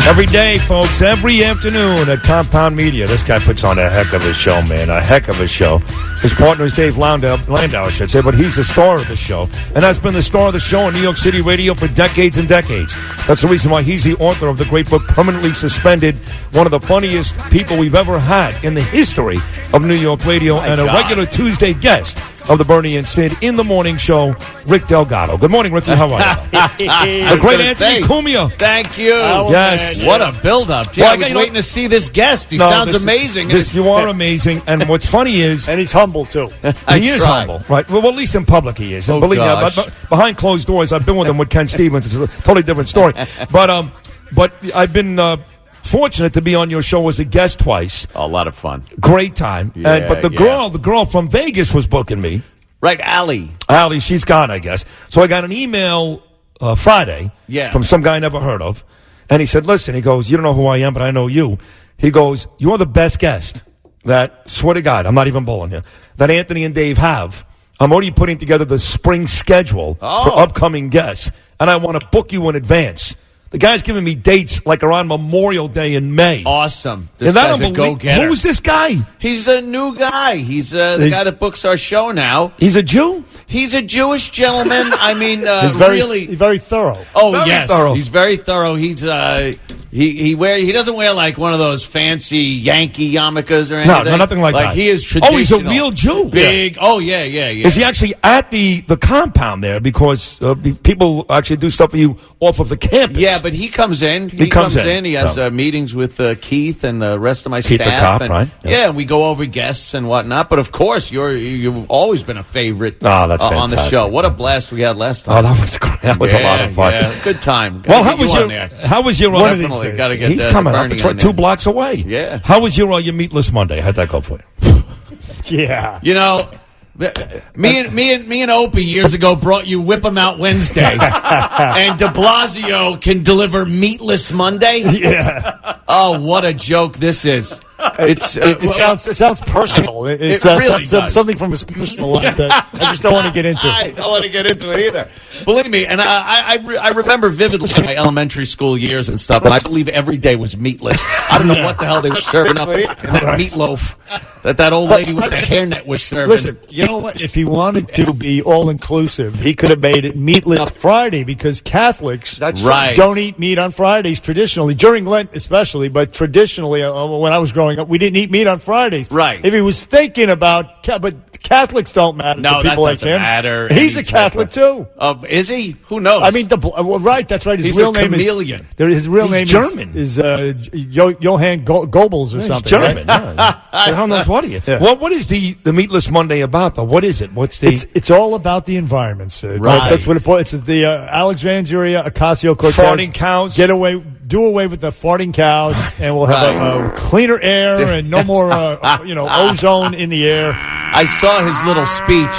Every day, folks, every afternoon at Compound Media. This guy puts on a heck of a show, man. A heck of a show. His partner is Dave Landau, I should say, but he's the star of the show and has been the star of the show on New York City radio for decades and decades. That's the reason why he's the author of the great book, Permanently Suspended, one of the funniest people we've ever had in the history of New York radio, and a regular Tuesday guest of the Bernie and Sid in the morning show, Rick Delgado. Good morning, Ricky. How are you? The great Anthony Cumia. Thank you. Yes. What a build-up. Gee, I was waiting to see this guest. He sounds amazing. You are amazing. And what's funny is... And he's humble, too. He is humble, right? Well, at least in public he is. And believe me, behind closed doors, I've been with him with Ken Stevens. It's a totally different story. But I've been... fortunate to be on your show as a guest twice. A lot of fun. Great time. But the girl from Vegas was booking me. Right, Allie, she's gone, I guess. So I got an email Friday from some guy I never heard of. And he said, listen, he goes, you don't know who I am, but I know you. He goes, you're the best guest that, swear to God, I'm not even bulling you, that Anthony and Dave have. I'm already putting together the spring schedule for upcoming guests. And I want to book you in advance. The guy's giving me dates like around Memorial Day in May. Awesome. This guy's a go-getter. Who's this guy? He's a new guy. He's the guy that books our show now. He's a Jew? He's a Jewish gentleman. I mean, he's very thorough. Oh, very yes. Thorough. He's very thorough. He's he doesn't wear like one of those fancy Yankee yarmulkes or anything. No, nothing like that. He is traditional. Oh, he's a real Jew. Big. Yeah. Oh, yeah. Is he actually at the compound there? Because people actually do stuff for you off of the campus. Yeah, but he comes in. He comes in. He has meetings with Keith and the rest of my Keith staff. The cop, right? Yeah, and we go over guests and whatnot. But of course, you've always been a favorite that's on the show. What a blast we had last time. Oh, that was great. That was a lot of fun. Yeah. Good time. Well, how was your Definitely got to get He's coming up. It's 2 blocks away. Yeah. How was your Meatless Monday? How'd that go for you? Yeah. You know, me and Opie years ago brought you Whip 'em Out Wednesday, and De Blasio can deliver Meatless Monday. Yeah. Oh, what a joke this is! It sounds personal. It really does. Something from his personal life that I just don't want to get into. I don't want to get into it either. Believe me, and I remember vividly my elementary school years and stuff, and I believe every day was meatless. I don't know what the hell they were serving up in that meatloaf that old lady with the hairnet was serving. Listen, you know what? If he wanted to be all-inclusive, he could have made it Meatless Friday, because Catholics don't eat meat on Fridays traditionally, during Lent especially, but traditionally when I was growing up, we didn't eat meat on Fridays. Right. If he was thinking about... But Catholics don't matter to people like him. No, that doesn't matter. He's a Catholic, too. Is he? Who knows? I mean, right, that's right. His real name is... His real name German. is Johann Goebbels or something. German. Right? So how knows what are you? Yeah. Well, what is the Meatless Monday about, though? What is it? What's the... It's all about the environment, Sid. Right. That's what it's the Alexandria Ocasio-Cortez. Farting cows. Do away with the farting cows, and we'll have a cleaner air and no more, ozone in the air. I saw his little speech.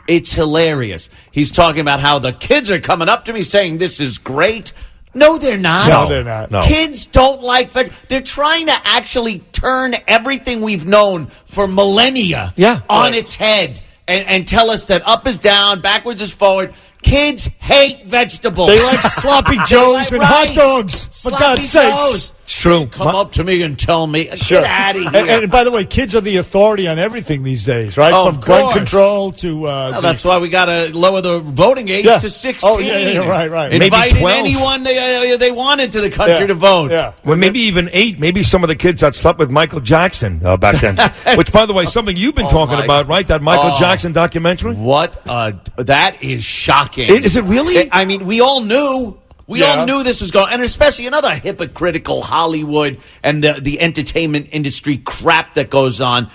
It's hilarious. He's talking about how the kids are coming up to me saying this is great. No, they're not. No, they're not. No. Kids don't like veg. They're trying to actually turn everything we've known for millennia on its head and tell us that up is down, backwards is forward. Kids hate vegetables. They like sloppy joes and hot dogs. For God's sakes. It's true. Come up to me and tell me, get out of here. And by the way, kids are the authority on everything these days, right? Oh, from gun control to... that's why we got to lower the voting age to 16. Oh, yeah, right. Inviting anyone they wanted to the country to vote. Yeah. Well, maybe even 8. Maybe some of the kids that slept with Michael Jackson back then. Which, by the way, something you've been talking about, right? That Michael Jackson documentary? What? That is shocking. Is it really? I mean, we all knew. We all knew this was going, and especially another hypocritical Hollywood and the entertainment industry crap that goes on.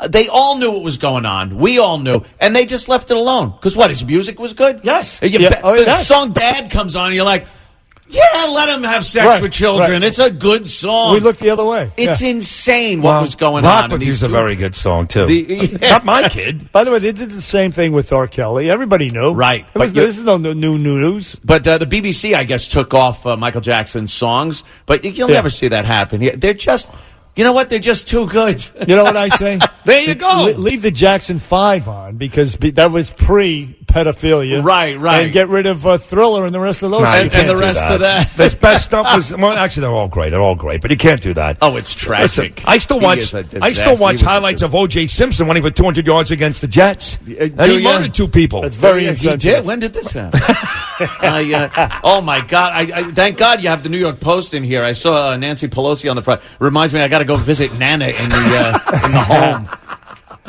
They all knew what was going on. We all knew, and they just left it alone. Because what? His music was good. Yes. The song "Bad" comes on, and you're like, yeah, let him have sex with children. Right. It's a good song. We looked the other way. It's insane what was going on. Rock With You's a very good song, too. Not my kid. By the way, they did the same thing with R. Kelly. Everybody knew. Right. This is no new news. But the BBC, I guess, took off Michael Jackson's songs. But you'll never see that happen. They're just... You know what? They're just too good. You know what I say? There you go. Leave the Jackson 5 on because that was pre-pedophilia. Right. And get rid of Thriller and the rest of those. And the rest of that. This best stuff was actually they're all great. They're all great, but you can't do that. Oh, it's tragic. Listen, I still watch highlights of O.J. Simpson running for 200 yards against the Jets, and he murdered 2 people. That's very insensitive. He did. When did this happen? Oh my God! I thank God you have the New York Post in here. I saw Nancy Pelosi on the front. Reminds me, I got to go visit Nana in the home.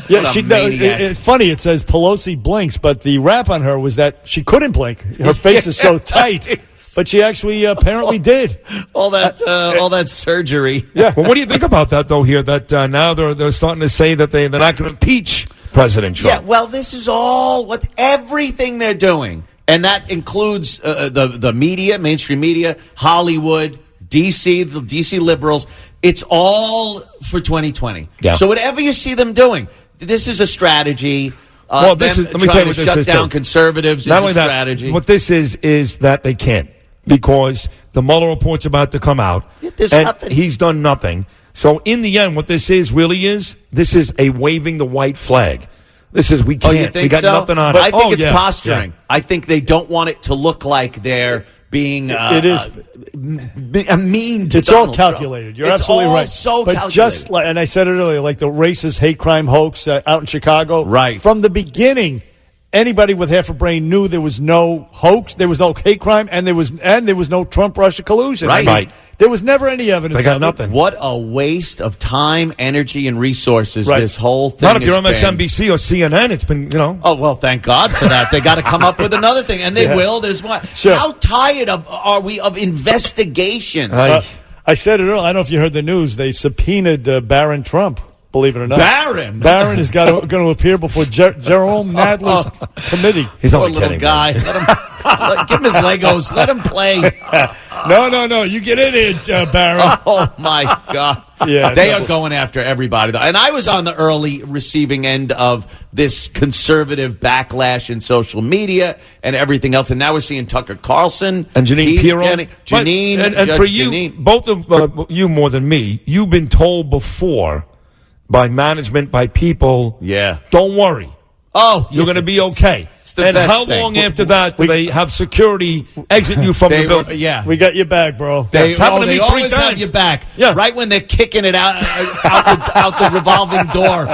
Yeah, it's funny. It says Pelosi blinks, but the rap on her was that she couldn't blink. Her face is so tight, but she actually apparently did. All that surgery. Yeah. Well, what do you think about that, though? Here, that now they're starting to say that they're not going to impeach President Trump. Yeah. Well, this is all everything they're doing, and that includes the media, mainstream media, Hollywood, DC, the DC liberals. It's all for 2020. Yeah. So whatever you see them doing, this is a strategy. Let me tell you what this shut is, down conservatives. Not only a strategy. What this is that they can't because the Mueller report's about to come out. There's nothing. He's done nothing. So in the end, what this is this is a waving the white flag. This is we can't. You think we got so? nothing on but it. I think it's posturing. Yeah. I think they don't want it to look like they're being it is mean to it's Donald all calculated. Trump. You're absolutely right. So but calculated. Just like, and I said it earlier, like the racist hate crime hoax out in Chicago. Right. From the beginning, anybody with half a brain knew there was no hoax, there was no hate crime, and there was no Trump-Russia collusion. Right. Right. There was never any evidence. They got nothing. What a waste of time, energy, and resources this whole thing. Not if you're MSNBC or CNN. It's been, Oh well, thank God for that. They got to come up with another thing, and they will. There's one. Sure. How tired are we of investigations? I said it earlier. I don't know if you heard the news. They subpoenaed Barron Trump. Believe it or not, Barron is going to appear before Jerome Nadler's committee. He's Poor only little kidding, guy. Give him his Legos. Let him play. No. You get in it, Barron. Oh my God. Yeah, they are going after everybody, though. And I was on the early receiving end of this conservative backlash in social media and everything else. And now we're seeing Tucker Carlson and Janine Pirro. Janine, and for you, Janine. Both of you more than me, you've been told before by management, by people, don't worry. Oh, you're going to be okay. It's the and best how thing. long after that do they have security exit you from the building? We got your back, bro. They always have your back. Yeah. Right when they're kicking it out the revolving door.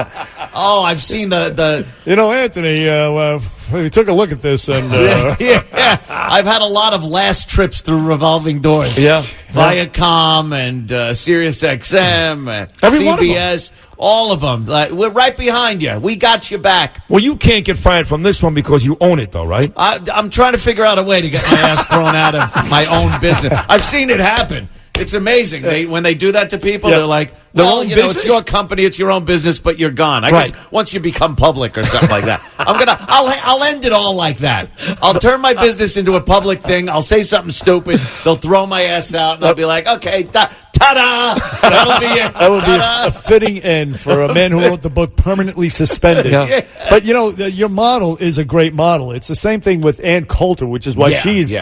Oh, I've seen the. Anthony, we took a look at this, and I've had a lot of last trips through revolving doors. Yeah, Viacom and Sirius XM and CBS. All of them. We're right behind you. We got your back. Well, you can't get fired from this one because you own it, though, right? I'm trying to figure out a way to get my ass thrown out of my own business. I've seen it happen. It's amazing. When they do that to people, they're like, well, it's your company, it's your own business, but you're gone. I guess once you become public or something like that. I'll end it all like that. I'll turn my business into a public thing. I'll say something stupid. They'll throw my ass out, and I'll be like, okay, ta-da! That'll be it. That would be a fitting end for a man who wrote the book Permanently Suspended. Yeah. But, your model is a great model. It's the same thing with Ann Coulter, which is why she's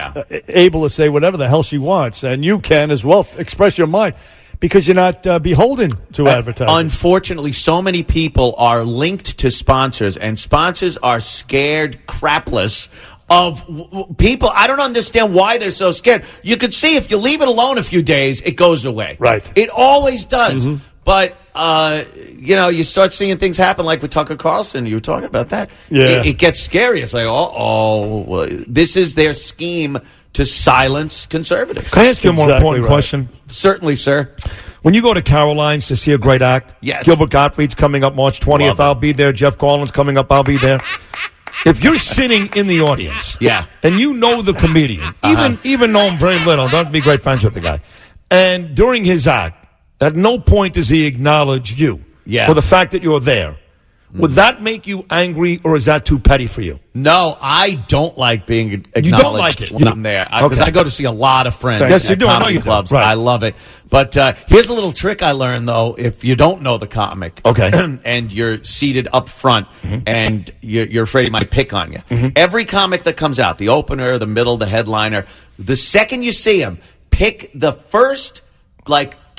able to say whatever the hell she wants. And you can as well express your mind because you're not beholden to advertising. Unfortunately, so many people are linked to sponsors, and sponsors are scared crapless of people. I don't understand why they're so scared. You could see if you leave it alone a few days, it goes away. Right. It always does. Mm-hmm. But, you start seeing things happen like with Tucker Carlson. You were talking about that. Yeah. It gets scary. It's like, this is their scheme to silence conservatives. Can I ask you a more important question? Certainly, sir. When you go to Caroline's to see a great act, Gilbert Gottfried's coming up March 20th. I'll be there. Jeff Garland's coming up. I'll be there. If you're sitting in the audience, and you know the comedian, even know him very little, don't be great friends with the guy, and during his act, at no point does he acknowledge you for the fact that you're there. Would that make you angry, or is that too petty for you? No, I don't like being acknowledged. You don't like it when I'm there because I go to see a lot of friends at comedy clubs. Right. I love it. But here's a little trick I learned, though. If you don't know the comic, and you're seated up front, and you're afraid he might pick on you, every comic that comes out, the opener, the middle, the headliner, the second you see him, pick the first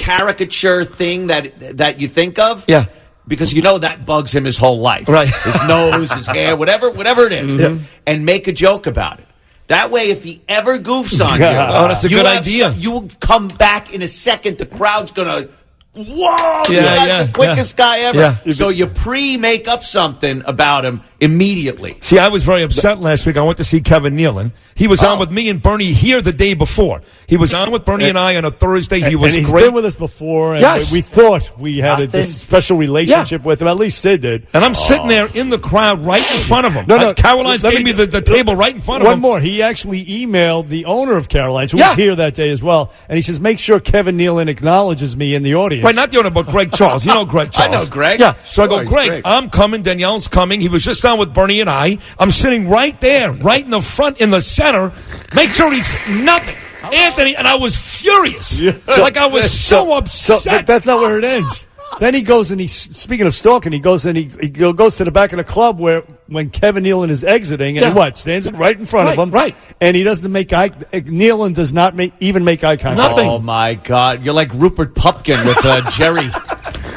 caricature thing that you think of. Yeah. Because that bugs him his whole life. Right. His nose, his hair, whatever it is. And make a joke about it. That way, if he ever goofs on you, that's a good idea. You come back in a second. The crowd's going to, whoa, this guy's the quickest guy ever. Yeah. So you make up something about him immediately. See, I was very upset last week. I went to see Kevin Nealon. He was on with me and Bernie here the day before. He was on with Bernie and I on a Thursday. He was and he's great. been with us before, and we thought we had this special relationship with him. At least Sid did. And I'm sitting there in the crowd right in front of him. No. Caroline's gave me the table right in front of him. One more. He actually emailed the owner of Caroline's, who was here that day as well, and he says, make sure Kevin Nealon acknowledges me in the audience. Right, not the owner, but Greg Charles. You know Greg Charles. I know Greg. Yeah. So I go, Greg, Greg, I'm coming. Danielle's coming. He was just on with Bernie and I. I'm sitting right there, right in the front, in the center. Make sure he's nothing. Anthony, and I was furious. I was so upset. So that's not where it ends. Then he goes and speaking of stalking, he goes and he goes to the back of the club when Kevin Nealon is exiting and stands right in front of him. Right. And he doesn't Nealon does not even make eye contact. Nothing. Oh my God. You're like Rupert Pupkin with Jerry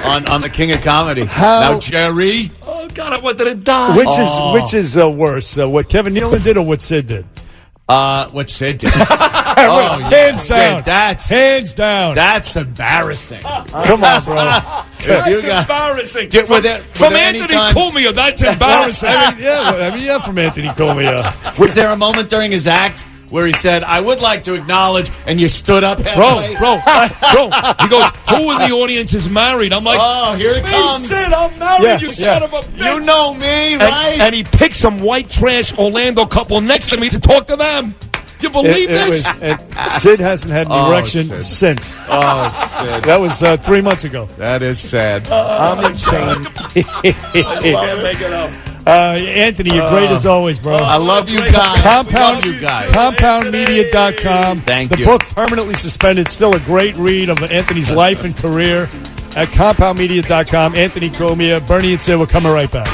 on the King of Comedy. Now Jerry. Oh God, I wanted to die. Which is worse? What Kevin Nealon did or what Sid did? What Sid did. Hands down. Sid, hands down. That's embarrassing. Come on, bro. That's embarrassing. From Anthony Cumia, that's embarrassing. From Anthony Cumia. Was there a moment during his act where he said, I would like to acknowledge, and you stood up halfway? Bro. He goes, who in the audience is married? I'm like, oh, here it comes. Sid, I'm married, you son of a bitch. You know me, right? And he picked some white trash Orlando couple next to me to talk to them. You believe this? Sid hasn't had an erection since. Oh, Sid. That was 3 months ago. That is sad. I'm insane. Can't make it up. Anthony, you're great as always, bro. I love you guys. Compoundmedia.com. Thank you. The book, Permanently Suspended, still a great read of Anthony's life and career at compoundmedia.com. Anthony Cumia, Bernie and Sid, we're coming right back.